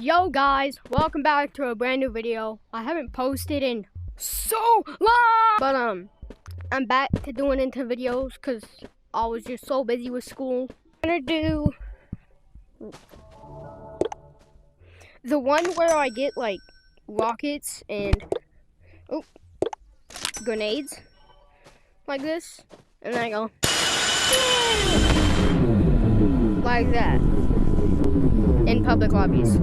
Yo guys, welcome back to a brand new video. I haven't posted in so long, but I'm back to doing into videos because I was just so busy with school. I'm gonna do the one where I get like rockets and grenades like this, and then I go like that in public lobbies.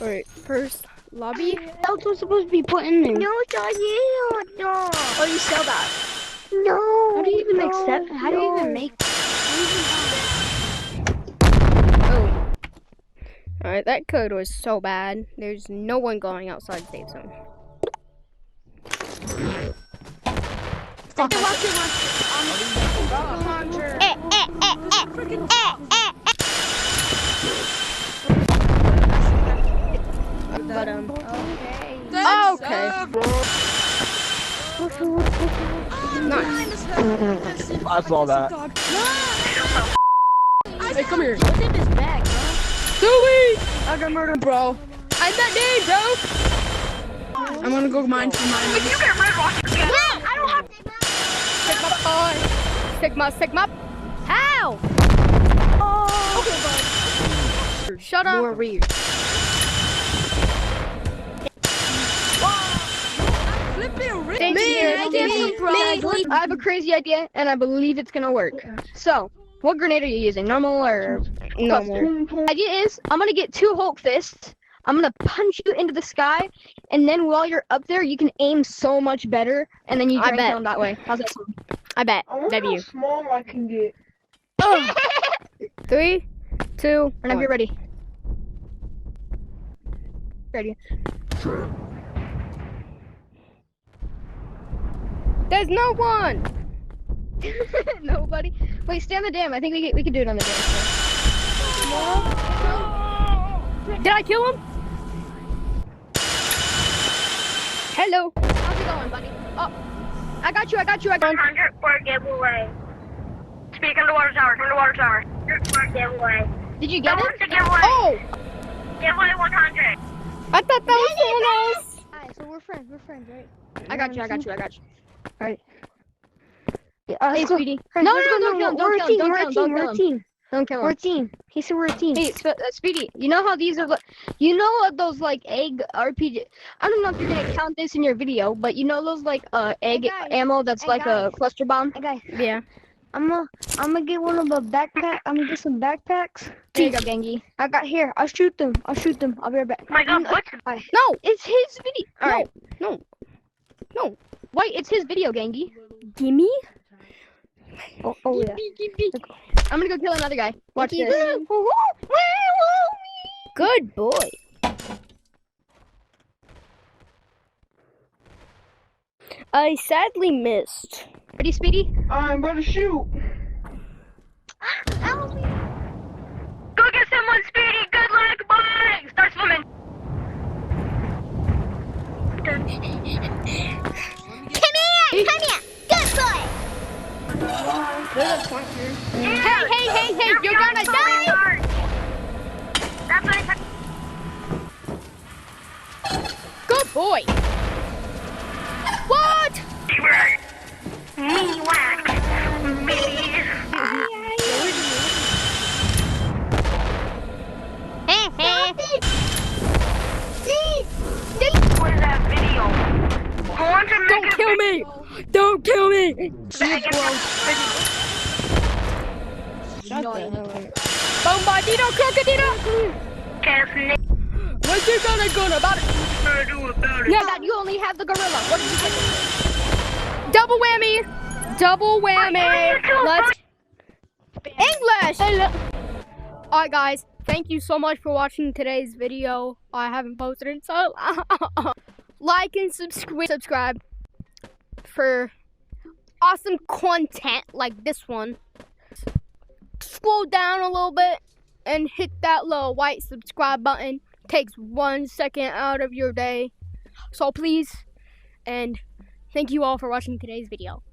Alright, first lobby. That's what's supposed to be put in there. No. Oh, you sell that? No. How do you even accept? How do you even make? Oh. Alright, that code was so bad. There's no one going outside safe zone. But okay. Nice. I saw that. Hey, come here. What's in this bag, bro? Dewey! I got murdered, bro. I'm that dude, bro. I'm gonna go mine for mine. If you get red rockets again, I don't have Sigma. How? Okay, bud. Shut up. More weird. Thank you. I have a crazy idea, and I believe it's gonna work. So, what grenade are you using? Normal or Normal. cluster? Idea is, I'm gonna get 2 Hulk fists. I'm gonna punch you into the sky, and then while you're up there, you can aim so much better, and then you I can bet. kill them that way. How's that sound? I bet. I wonder W. how small I can get. 3, 2, Whenever 1. you're ready. Ready. There's no one. Nobody. Wait, stay on the dam. I think we could do it on the dam. Did I kill him? Hello. How's it going, buddy? Oh, I got you. 100 for a giveaway. Speak in the water tower. For a giveaway. Did you get That it? one's a giveaway. Oh, Giveaway 100. I thought that was someone else. Alright, so we're friends, right? I got you. Alright. Yeah, hey, let's go. Speedy. Hey, No, let's go, don't kill him. Don't kill him. Don't kill We're a him. team. He said we're a team. Hey, Speedy, you know how these are, you know what those, like, egg RPG, I don't know if you're gonna count this in your video, but you know those, like, egg guys. ammo that's Hey, like a cluster bomb? Hey guys, Yeah. I'm gonna get one of the backpack. I'm gonna get some backpacks. There you go, Gengi. I got here. I'll shoot them. I'll be right back. Oh my god, what? No. It's his video. Alright. No. No. Wait, it's his video, Gengi. Gimme. Oh yeah. I'm gonna go kill another guy. Watch Thank this. Good boy. I sadly missed. Ready, Speedy? I'm gonna shoot. Go get someone, Speedy. Good luck, boy. Start swimming. Come here. Good boy. There's a point here. Hey, you're gonna die. That's what I said. Good boy. What? Me whack. Me. Where's that video? I want to make Don't kill me. Don't kill me. Bombardino crocodilo. What you gonna about it? Yeah, that you only have the gorilla. What did you get? Double whammy. Double whammy. Let's English. Alright guys, thank you so much for watching today's video. I haven't posted it so like and subscribe for awesome content like this one. Scroll down a little bit and hit that little white subscribe button. Takes 1 second out of your day. So please, and thank you all for watching today's video.